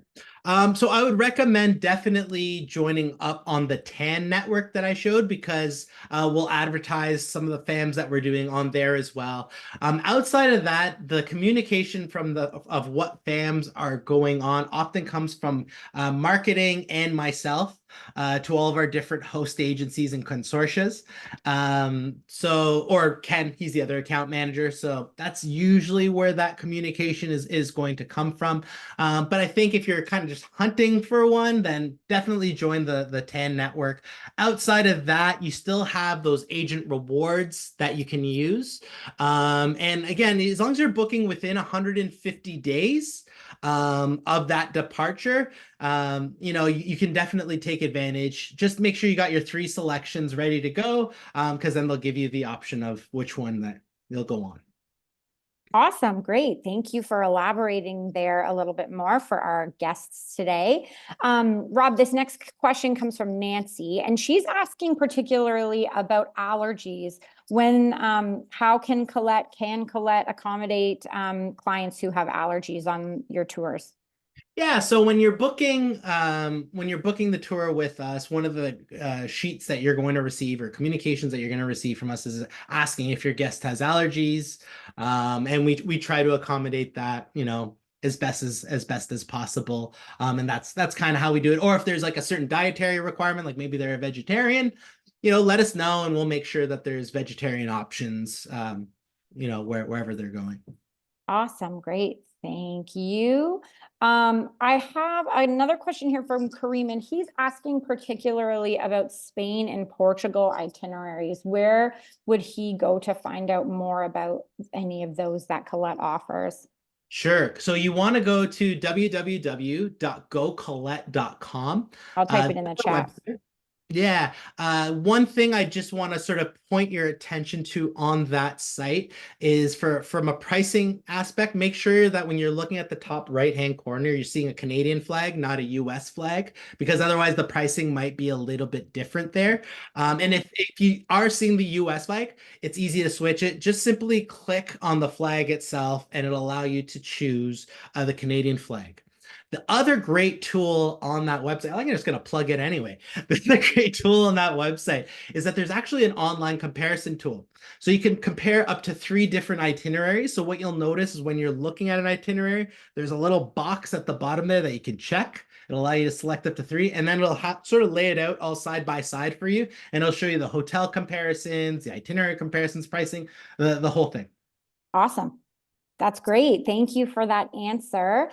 So I would recommend definitely joining up on the TAN network that I showed, because we'll advertise some of the FAMs that we're doing on there as well. Outside of that, the communication from of what FAMs are going on often comes from marketing and myself to all of our different host agencies and consortias. Or Ken, he's the other account manager. So that's usually where that communication is going to come from. But I think if you're kind of just hunting for one, then definitely join the TAN network. Outside of that, you still have those agent rewards that you can use. And again, as long as you're booking within 150 days of that departure, you can definitely take advantage. Just make sure you got your 3 selections ready to go, because then they'll give you the option of which one that you'll go on. Awesome. Great. Thank you for elaborating there a little bit more for our guests today. Rob, this next question comes from Nancy, and she's asking particularly about allergies. How can Collette accommodate clients who have allergies on your tours? Yeah, so when you're booking the tour with us, one of the sheets that you're going to receive, or communications that you're going to receive from us, is asking if your guest has allergies, and we try to accommodate that, as best as possible, and that's kind of how we do it. Or if there's like a certain dietary requirement, like maybe they're a vegetarian, let us know, and we'll make sure that there's vegetarian options, wherever they're going. Awesome. Great. Thank you. I have another question here from Kareem, and he's asking particularly about Spain and Portugal itineraries. Where would he go to find out more about any of those that Collette offers? Sure. So you want to go to www.gocollette.com. I'll type it in the chat. Yeah. One thing I just want to sort of point your attention to on that site is from a pricing aspect, make sure that when you're looking at the top right-hand corner, you're seeing a Canadian flag, not a US flag, because otherwise the pricing might be a little bit different there. And if you are seeing the US flag, it's easy to switch it. Just simply click on the flag itself, and it'll allow you to choose the Canadian flag. The other great tool on that website, I think I'm just going to plug it anyway. The great tool on that website is that there's actually an online comparison tool. So you can compare up to 3 different itineraries. So what you'll notice is when you're looking at an itinerary, there's a little box at the bottom there that you can check. It'll allow you to select up to 3, and then it'll sort of lay it out all side by side for you. And it'll show you the hotel comparisons, the itinerary comparisons, pricing, the whole thing. Awesome. That's great. Thank you for that answer.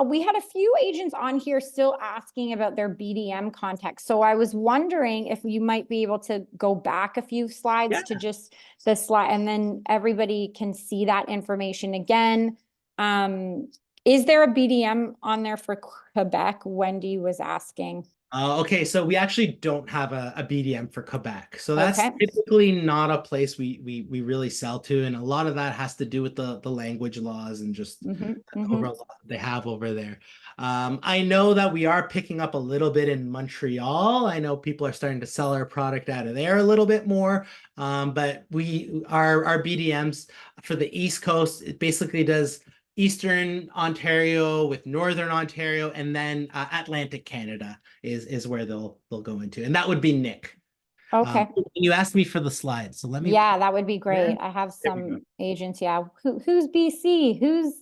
We had a few agents on here still asking about their BDM context. So I was wondering if you might be able to go back a few slides to just the slide, and then everybody can see that information again. Is there a BDM on there for Quebec? Wendy was asking. Okay, so we actually don't have a BDM for Quebec. So that's typically not a place we really sell to. And a lot of that has to do with the language laws and just the overall law they have over there. I know that we are picking up a little bit in Montreal. I know people are starting to sell our product out of there a little bit more. But our BDMs for the East Coast, it basically does Eastern Ontario with Northern Ontario, and then Atlantic Canada is where they'll go into, and that would be Nick. Okay. You asked me for the slides, so let me. Yeah, that would be great. I have some agents. Yeah, who's BC? Who's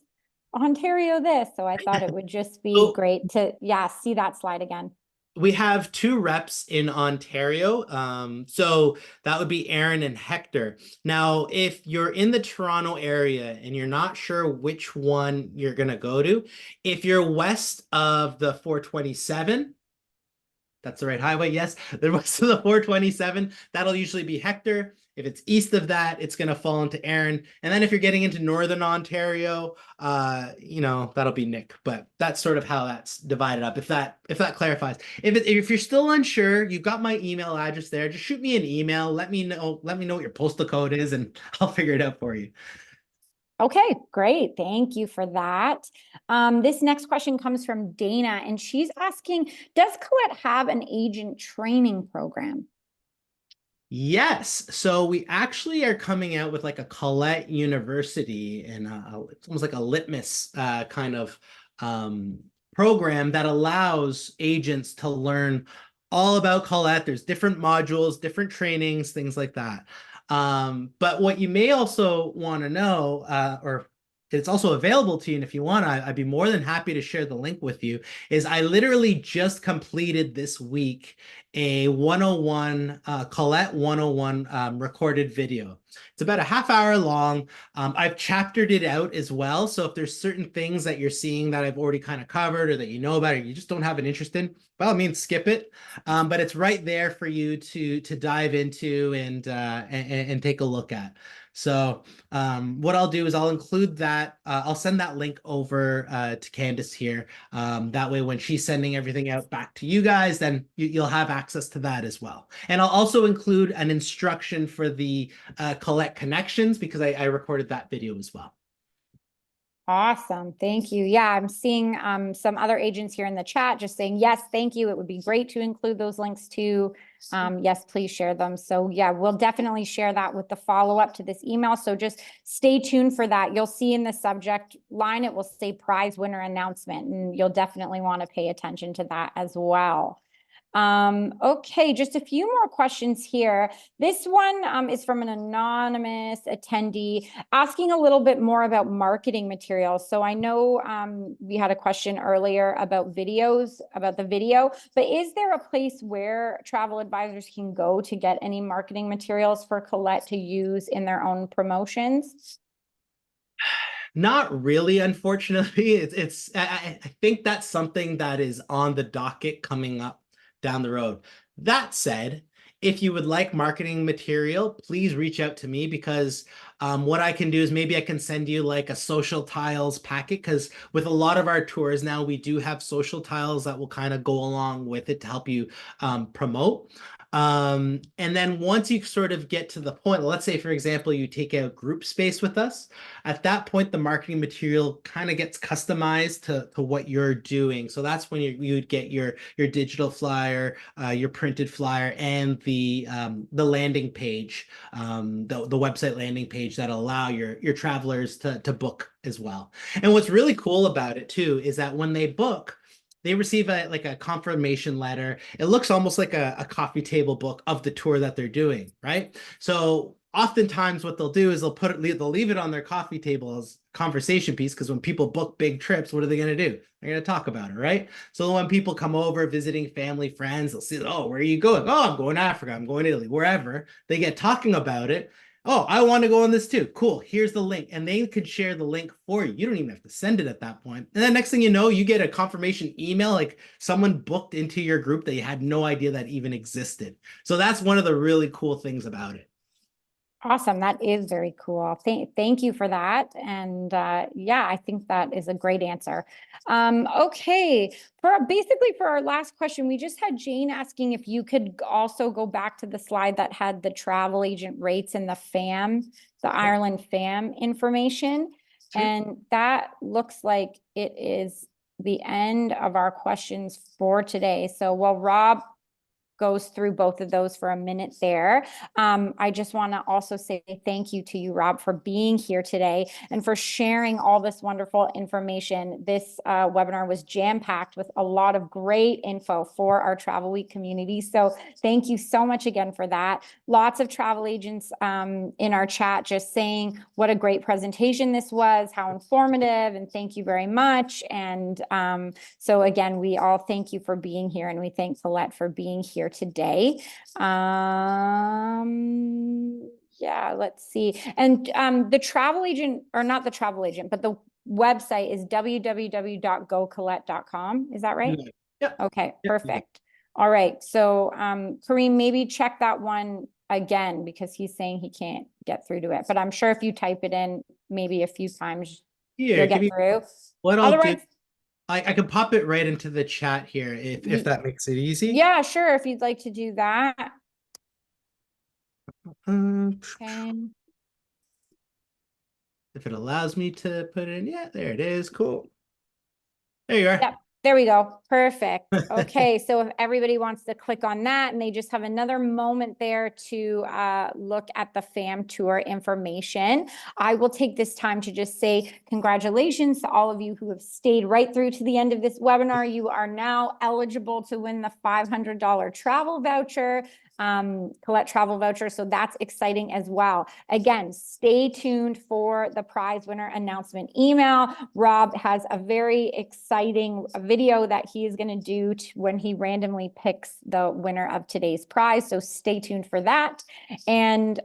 Ontario? This. So I thought it would just be great to see that slide again. We have 2 reps in Ontario. So that would be Aaron and Hector. Now, if you're in the Toronto area and you're not sure which one you're going to go to, if you're west of the 427, that's the right highway. Yes, the west of the 427, that'll usually be Hector. If it's east of that, it's going to fall into Aaron. And then if you're getting into Northern Ontario, that'll be Nick. But that's sort of how that's divided up, if that clarifies. If you're still unsure, you've got my email address there. Just shoot me an email. Let me know what your postal code is, and I'll figure it out for you. Okay, great. Thank you for that. This next question comes from Dana, and she's asking, does Collette have an agent training program? Yes. So we actually are coming out with like a Collette University, and it's almost like a litmus kind of program that allows agents to learn all about Collette. There's different modules, different trainings, things like that. But what you may also want to know, or it's also available to you, and if you want, I'd be more than happy to share the link with you, is I literally just completed this week a 101, Collette 101 recorded video. It's about a half-hour long. I've chaptered it out as well. So if there's certain things that you're seeing that I've already kind of covered or that you know about or you just don't have an interest in, by all means, skip it. But it's right there for you to dive into and take a look at. So what I'll do is I'll include that. I'll send that link over to Candace here. That way, when she's sending everything out back to you guys, then you'll have access to that as well. And I'll also include an instruction for the Collette connections because I recorded that video as well. Awesome. Thank you. Yeah, I'm seeing some other agents here in the chat just saying, yes, thank you. It would be great to include those links too. Yes, please share them. So yeah, we'll definitely share that with the follow-up to this email. So just stay tuned for that. You'll see in the subject line, it will say prize winner announcement, and you'll definitely want to pay attention to that as well. Okay, just a few more questions here. This one is from an anonymous attendee asking a little bit more about marketing materials. So I know we had a question earlier about videos, about the video, but is there a place where travel advisors can go to get any marketing materials for Collette to use in their own promotions? Not really, unfortunately. I think that's something that is on the docket coming up down the road. That said, if you would like marketing material, please reach out to me because what I can do is maybe I can send you like a social tiles packet because with a lot of our tours now, we do have social tiles that will kind of go along with it to help you promote. And then once you sort of get to the point, let's say, for example, you take out group space with us, at that point, the marketing material kind of gets customized to what you're doing. So that's when you'd get your digital flyer, your printed flyer, and the landing page, the website landing page that allow your travelers to book as well. And what's really cool about it too is that when they book, they receive a confirmation letter. It looks almost like a coffee table book of the tour that they're doing, right? So oftentimes what they'll do is they'll leave it on their coffee table as conversation piece because when people book big trips, what are they going to do? They're going to talk about it, right? So when people come over visiting family, friends, they'll see, oh, where are you going? Oh, I'm going to Africa. I'm going to Italy, wherever. They get talking about it. Oh, I want to go on this too. Cool. Here's the link. And they could share the link for you. You don't even have to send it at that point. And then next thing you know, you get a confirmation email, like someone booked into your group that you had no idea that even existed. So that's one of the really cool things about it. Awesome. That is very cool. Thank you for that. And yeah, I think that is a great answer. Okay. For our last question, we just had Jane asking if you could also go back to the slide that had the travel agent rates and the FAM, the Ireland FAM information. Sure. And that looks like it is the end of our questions for today. So while Rob goes through both of those for a minute there. I just want to also say thank you to you, Rob, for being here today and for sharing all this wonderful information. This webinar was jam-packed with a lot of great info for our Travel Week community. So thank you so much again for that. Lots of travel agents in our chat just saying what a great presentation this was, how informative, and thank you very much. And so again, we all thank you for being here, and we thank Collette for being here today. Yeah, let's see. And the travel agent, or not the travel agent, but the website is www.gocollette.com. Is that right? Yeah. Okay, perfect. All right. So Kareem, maybe check that one again because he's saying he can't get through to it. But I'm sure if you type it in maybe a few times, you'll get through. What I'll do, I can pop it right into the chat here if that makes it easy. Yeah, sure. If you'd like to do that. Okay. If it allows me to put it in, yeah, there it is. Cool. There you are. Yep. There we go. Perfect. Okay. So if everybody wants to click on that and they just have another moment there to look at the FAM tour information, I will take this time to just say congratulations to all of you who have stayed right through to the end of this webinar. You are now eligible to win the $500 travel voucher. Collette travel voucher. So that's exciting as well. Again, stay tuned for the prize winner announcement email. Rob has a very exciting video that he is going to do when he randomly picks the winner of today's prize. So stay tuned for that. And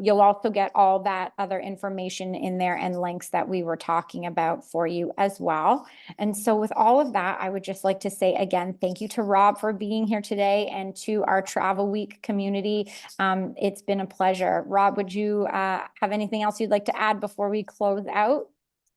you'll also get all that other information in there and links that we were talking about for you as well. And so with all of that, I would just like to say again, thank you to Rob for being here today and to our Travel Week community. It's been a pleasure. Rob, would you have anything else you'd like to add before we close out?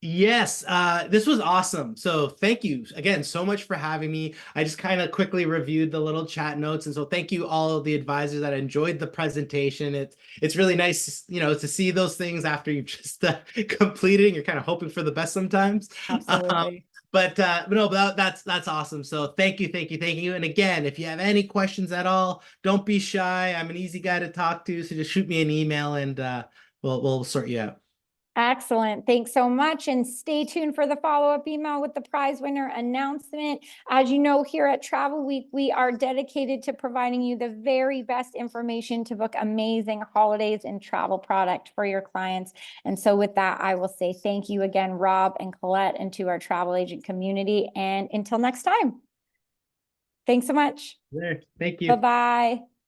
Yes, this was awesome. So thank you again so much for having me. I just kind of quickly reviewed the little chat notes. And so thank you all of the advisors that enjoyed the presentation. It's really nice, you know, to see those things after you've just completed. You're kind of hoping for the best sometimes. Absolutely. But that's awesome. So thank you. And again, if you have any questions at all, don't be shy. I'm an easy guy to talk to. So just shoot me an email and we'll sort you out. Excellent. Thanks so much. And stay tuned for the follow-up email with the prize winner announcement. As you know, here at Travel Week, we are dedicated to providing you the very best information to book amazing holidays and travel product for your clients. And so with that, I will say thank you again, Rob and Collette, and to our travel agent community. And until next time. Thanks so much. Thank you. Bye-bye.